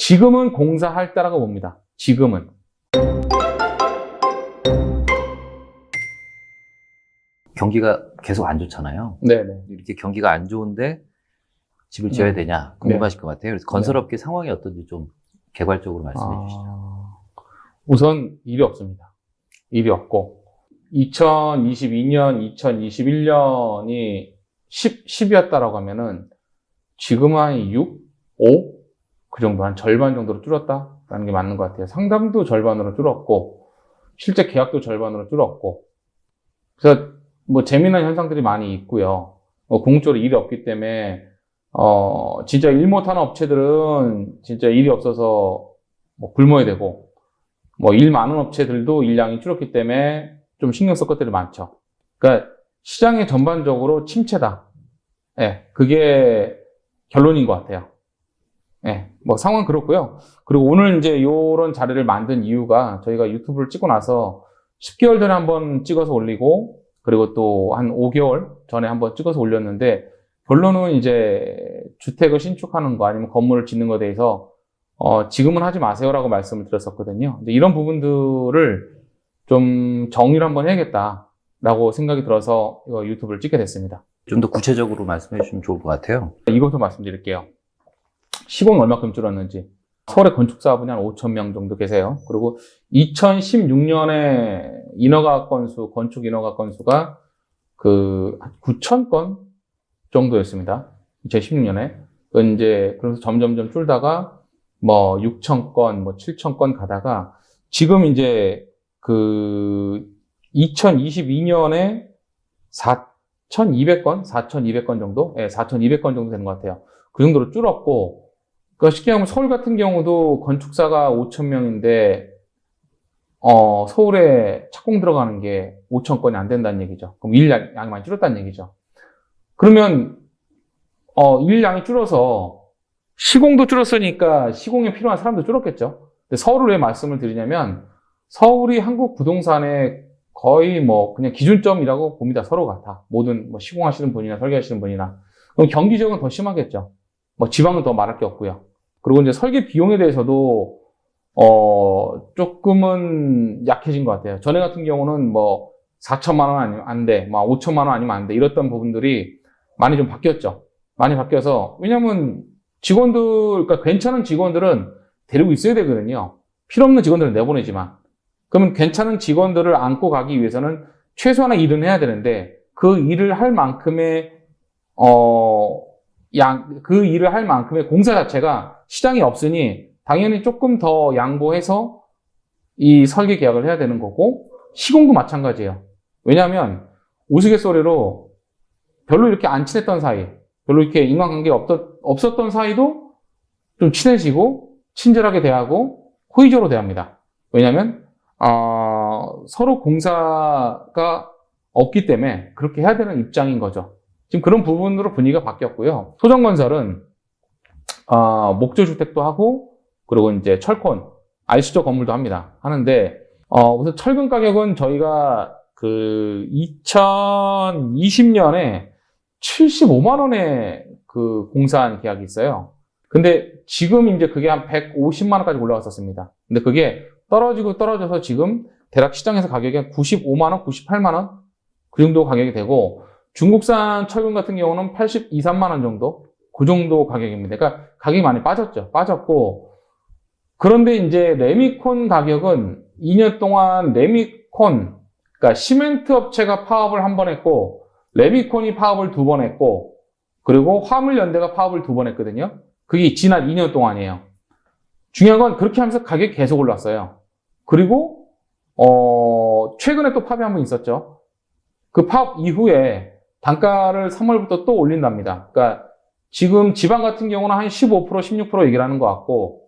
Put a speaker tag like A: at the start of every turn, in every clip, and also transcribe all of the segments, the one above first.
A: 지금은 공사할 때라고 봅니다. 지금은.
B: 경기가 계속 안 좋잖아요.
A: 네네.
B: 이렇게 경기가 안 좋은데 집을 지어야 되냐 궁금하실 것 같아요. 그래서 건설업계 상황이 어떤지 좀 개괄적으로 말씀해 주시죠.
A: 우선 일이 없습니다. 일이 없고 2022년, 2021년이 10이었다라고 하면은 지금은 한 6, 5? 그 정도, 한 절반 정도로 줄었다라는 게 맞는 것 같아요. 상담도 절반으로 줄었고 실제 계약도 절반으로 줄었고 그래서 뭐 재미난 현상들이 많이 있고요. 궁극적으로 일이 없기 때문에 진짜 일 못하는 업체들은 진짜 일이 없어서 뭐 굶어야 되고 뭐 일 많은 업체들도 일량이 줄었기 때문에 좀 신경 쓸 것들이 많죠. 그러니까 시장이 전반적으로 침체다. 예, 그게 결론인 것 같아요. 예, 뭐 상황 그렇고요. 그리고 오늘 이제 요런 자료를 만든 이유가 저희가 유튜브를 찍고 나서 10개월 전에 한번 찍어서 올리고 그리고 또 한 5개월 전에 한번 찍어서 올렸는데 결론은 이제 주택을 신축하는 거 아니면 건물을 짓는 거에 대해서 지금은 하지 마세요라고 말씀을 드렸었거든요. 근데 이런 부분들을 좀 정리를 한번 해야겠다라고 생각이 들어서 이거 유튜브를 찍게 됐습니다.
B: 좀 더 구체적으로 말씀해 주시면 좋을 것 같아요.
A: 이것도 말씀드릴게요. 시공이 얼마큼 줄었는지. 서울의 건축사분이 한 5,000명 정도 계세요. 그리고 2016년에 건축 인허가 건수가 그 9,000건 정도였습니다. 2016년에. 이제 그래서 점점점 줄다가 뭐 6,000건, 뭐 7,000건 가다가 지금 이제 그 2022년에 4,200건? 4,200건 정도? 예, 4,200건 정도 되는 것 같아요. 그 정도로 줄었고, 그러니까 쉽게 하면 서울 같은 경우도 건축사가 5,000명인데, 서울에 착공 들어가는 게 5,000건이 안 된다는 얘기죠. 그럼 일량이 많이 줄었다는 얘기죠. 그러면, 일량이 줄어서 시공도 줄었으니까 시공에 필요한 사람도 줄었겠죠. 근데 서울을 왜 말씀을 드리냐면, 서울이 한국 부동산의 거의 뭐 그냥 기준점이라고 봅니다. 서로가 다. 모든 뭐 시공하시는 분이나 설계하시는 분이나. 그럼 경기 지역은 더 심하겠죠. 뭐 지방은 더 말할 게 없고요. 그리고 이제 설계 비용에 대해서도 조금은 약해진 것 같아요. 전에 같은 경우는 뭐 4천만 원 아니면 안 돼, 뭐 5천만 원 아니면 안 돼, 이랬던 부분들이 많이 좀 바뀌었죠. 많이 바뀌어서 왜냐하면 그러니까 괜찮은 직원들은 데리고 있어야 되거든요. 필요 없는 직원들은 내보내지만. 그러면 괜찮은 직원들을 안고 가기 위해서는 최소한의 일은 해야 되는데 그 일을 할 만큼의 공사 자체가 시장이 없으니 당연히 조금 더 양보해서 이 설계 계약을 해야 되는 거고 시공도 마찬가지예요. 왜냐하면 우스갯소리로 별로 이렇게 안 친했던 사이, 별로 이렇게 인간관계 없었던 사이도 좀 친해지고 친절하게 대하고 호의적으로 대합니다. 왜냐하면 서로 공사가 없기 때문에 그렇게 해야 되는 입장인 거죠. 지금 그런 부분으로 분위기가 바뀌었고요. 소정건설은 목조주택도 하고 그리고 이제 철콘, 알수조 건물도 하는데 우선 철근 가격은 저희가 그 2020년에 75만 원에 그 공사한 계약이 있어요. 근데 지금 이제 그게 한 150만 원까지 올라갔었습니다. 근데 그게 떨어져서 지금 대략 시장에서 가격이 한 95만 원, 98만 원 그 정도 가격이 되고 중국산 철근 같은 경우는 82, 3만 원 정도 그 정도 가격입니다. 그러니까 가격이 많이 빠졌고 그런데 이제 레미콘 가격은 2년 동안 그러니까 시멘트 업체가 파업을 한 번 했고 레미콘이 파업을 2번 했고 그리고 화물연대가 파업을 2번 했거든요. 그게 지난 2년 동안이에요. 중요한 건 그렇게 하면서 가격이 계속 올랐어요. 그리고 최근에 또 파업이 한 번 있었죠. 그 파업 이후에 단가를 3월부터 또 올린답니다. 그러니까 지금 지방 같은 경우는 한 15%, 16% 얘기를 하는 것 같고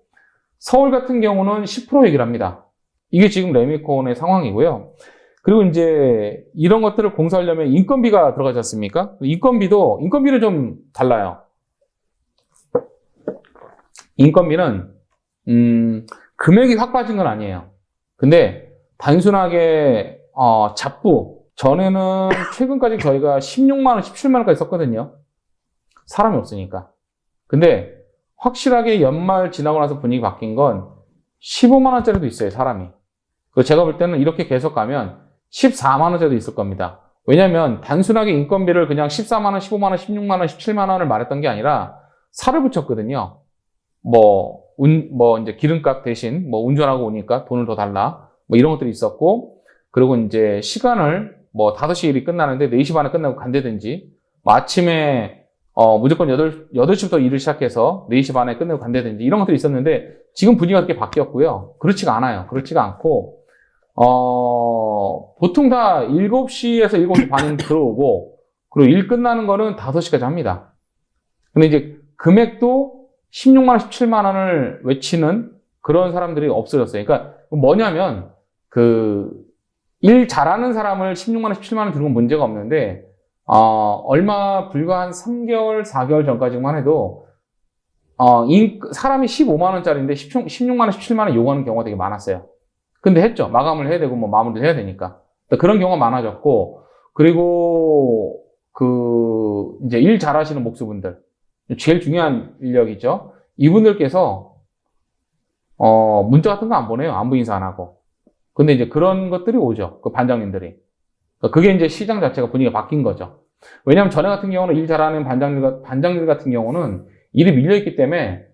A: 서울 같은 경우는 10% 얘기를 합니다. 이게 지금 레미콘의 상황이고요. 그리고 이제 이런 것들을 공사하려면 인건비가 들어가지 않습니까? 인건비는 좀 달라요. 인건비는 금액이 확 빠진 건 아니에요. 근데 단순하게 잡부 전에는 최근까지 저희가 16만 원, 17만 원까지 썼거든요. 사람이 없으니까. 근데 확실하게 연말 지나고 나서 분위기 바뀐 건 15만 원짜리도 있어요, 사람이. 그리고 제가 볼 때는 이렇게 계속 가면 14만 원짜리도 있을 겁니다. 왜냐면 단순하게 인건비를 그냥 14만 원, 15만 원, 16만 원, 17만 원을 말했던 게 아니라 살을 붙였거든요. 이제 기름값 대신 운전하고 오니까 돈을 더 달라. 이런 것들이 있었고, 그리고 이제 시간을 5시 일이 끝나는데 4시 반에 끝나고 간다든지, 아침에 무조건 8시부터 일을 시작해서 4시 반에 끝내고 간다든지 이런 것들이 있었는데 지금 분위기가 그렇게 바뀌었고요. 그렇지가 않아요. 그렇지가 않고 보통 다 7시에서 7시 반에 들어오고 그리고 일 끝나는 거는 5시까지 합니다. 근데 이제 금액도 16만 원, 17만 원을 외치는 그런 사람들이 없어졌어요. 그러니까 뭐냐면 일 잘하는 사람을 16만 원, 17만 원 주는 건 문제가 없는데 얼마 불과 한 3개월, 4개월 전까지만 해도 사람이 15만 원짜리인데 16만 원, 17만 원 요구하는 경우가 되게 많았어요. 근데 했죠. 마감을 해야 되고 마무리를 해야 되니까. 그런 경우가 많아졌고, 그리고 이제 일 잘하시는 목수분들, 제일 중요한 인력이죠. 이분들께서 문자 같은 거 안 보내요. 안부 인사 안 하고. 근데 이제 그런 것들이 오죠. 반장님들이. 그게 이제 시장 자체가 분위기가 바뀐 거죠. 왜냐하면 전에 같은 경우는 일 잘하는 반장들 같은 경우는 일이 밀려있기 때문에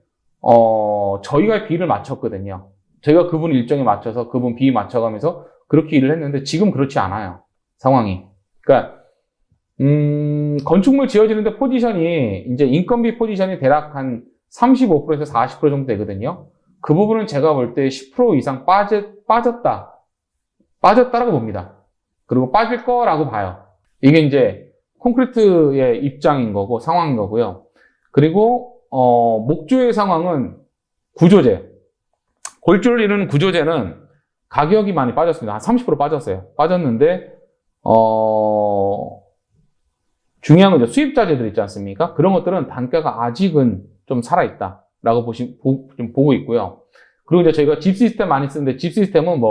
A: 저희가 비를 맞췄거든요. 저희가 그분 일정에 맞춰서 그분 비 맞춰가면서 그렇게 일을 했는데 지금 그렇지 않아요. 상황이. 그러니까 건축물 지어지는데 포지션이 이제 인건비 포지션이 대략 한 35%에서 40% 정도 되거든요. 그 부분은 제가 볼 때 10% 이상 빠졌다라고 봅니다. 그리고 빠질 거라고 봐요. 이게 이제 콘크리트의 입장인 거고 상황인 거고요. 그리고 목조의 상황은 구조재, 골조를 이루는 구조재는 가격이 많이 빠졌습니다. 한 30% 빠졌어요. 빠졌는데 중요한 건 이제 수입자재들 있지 않습니까? 그런 것들은 단가가 아직은 좀 살아있다라고 좀 보고 있고요. 그리고 이제 저희가 집 시스템 많이 쓰는데 집 시스템은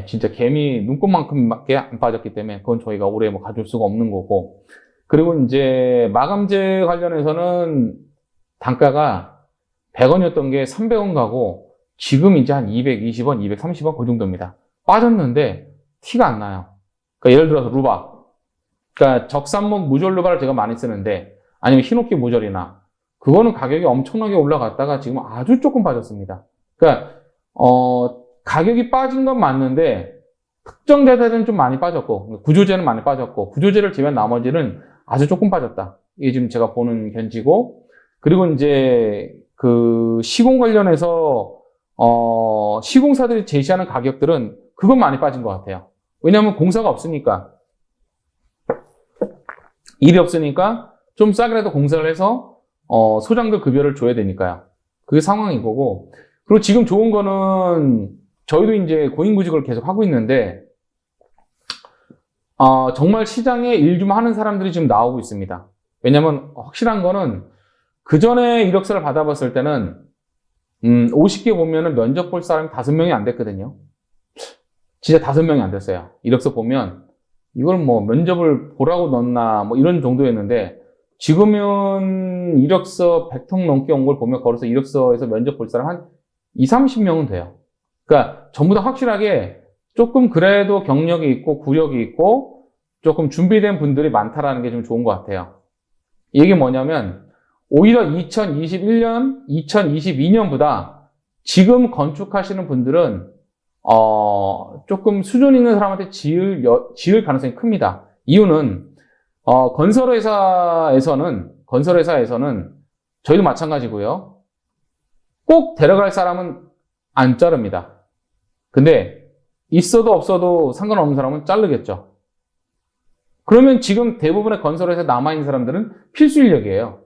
A: 진짜 개미 눈곱만큼밖에 안 빠졌기 때문에 그건 저희가 오래 가줄 수가 없는 거고. 그리고 이제 마감재 관련해서는 단가가 100원이었던 게 300원 가고 지금 이제 한 220원, 230원 그 정도입니다. 빠졌는데 티가 안 나요. 그러니까 예를 들어서 루바. 그러니까 적산목 무절 루바를 제가 많이 쓰는데 아니면 히노키 무절이나 그거는 가격이 엄청나게 올라갔다가 지금 아주 조금 빠졌습니다. 그러니까 가격이 빠진 건 맞는데 특정 재질은 좀 많이 빠졌고 구조재는 많이 빠졌고 구조재를 제외한 나머지는 아주 조금 빠졌다. 이게 지금 제가 보는 견지고 그리고 이제 시공 관련해서 시공사들이 제시하는 가격들은 그건 많이 빠진 것 같아요. 왜냐하면 공사가 없으니까 일이 없으니까 좀 싸게라도 공사를 해서 소장들 급여를 줘야 되니까요. 그게 상황인 거고 그리고 지금 좋은 거는 저희도 이제 고인구직을 계속 하고 있는데 정말 시장에 일 좀 하는 사람들이 지금 나오고 있습니다. 왜냐면 확실한 거는 그 전에 이력서를 받아봤을 때는 50개 보면은 면접 볼 사람이 5명이 안 됐거든요. 진짜 5명이 안 됐어요. 이력서 보면 이걸 면접을 보라고 넣나 이런 정도였는데 지금은 이력서 100통 넘게 온 걸 보면 걸어서 이력서에서 면접 볼 사람 한 20-30명은 돼요. 그러니까 전부 다 확실하게 조금 그래도 경력이 있고 구력이 있고 조금 준비된 분들이 많다라는 게 좀 좋은 것 같아요. 이게 뭐냐면 오히려 2021년, 2022년보다 지금 건축하시는 분들은 조금 수준 있는 사람한테 지을 가능성이 큽니다. 이유는 건설회사에서는 저희도 마찬가지고요. 꼭 데려갈 사람은 안 자릅니다. 근데 있어도 없어도 상관없는 사람은 자르겠죠. 그러면 지금 대부분의 건설회사에 남아있는 사람들은 필수 인력이에요.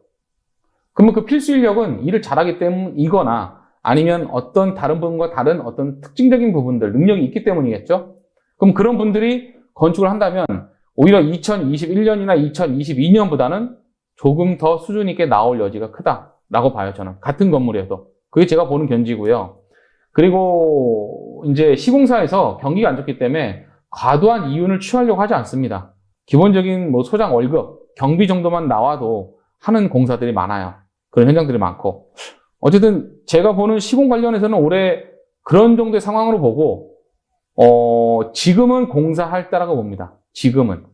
A: 그러면 그 필수 인력은 일을 잘하기 때문이거나 아니면 어떤 다른 분과 다른 어떤 특징적인 부분들, 능력이 있기 때문이겠죠. 그럼 그런 분들이 건축을 한다면 오히려 2021년이나 2022년보다는 조금 더 수준 있게 나올 여지가 크다라고 봐요, 저는. 같은 건물이어도. 그게 제가 보는 견지고요. 그리고 이제 시공사에서 경기가 안 좋기 때문에 과도한 이윤을 취하려고 하지 않습니다. 기본적인 소장 월급, 경비 정도만 나와도 하는 공사들이 많아요. 그런 현장들이 많고. 어쨌든 제가 보는 시공 관련해서는 올해 그런 정도의 상황으로 보고, 지금은 공사할 때라고 봅니다. 지금은.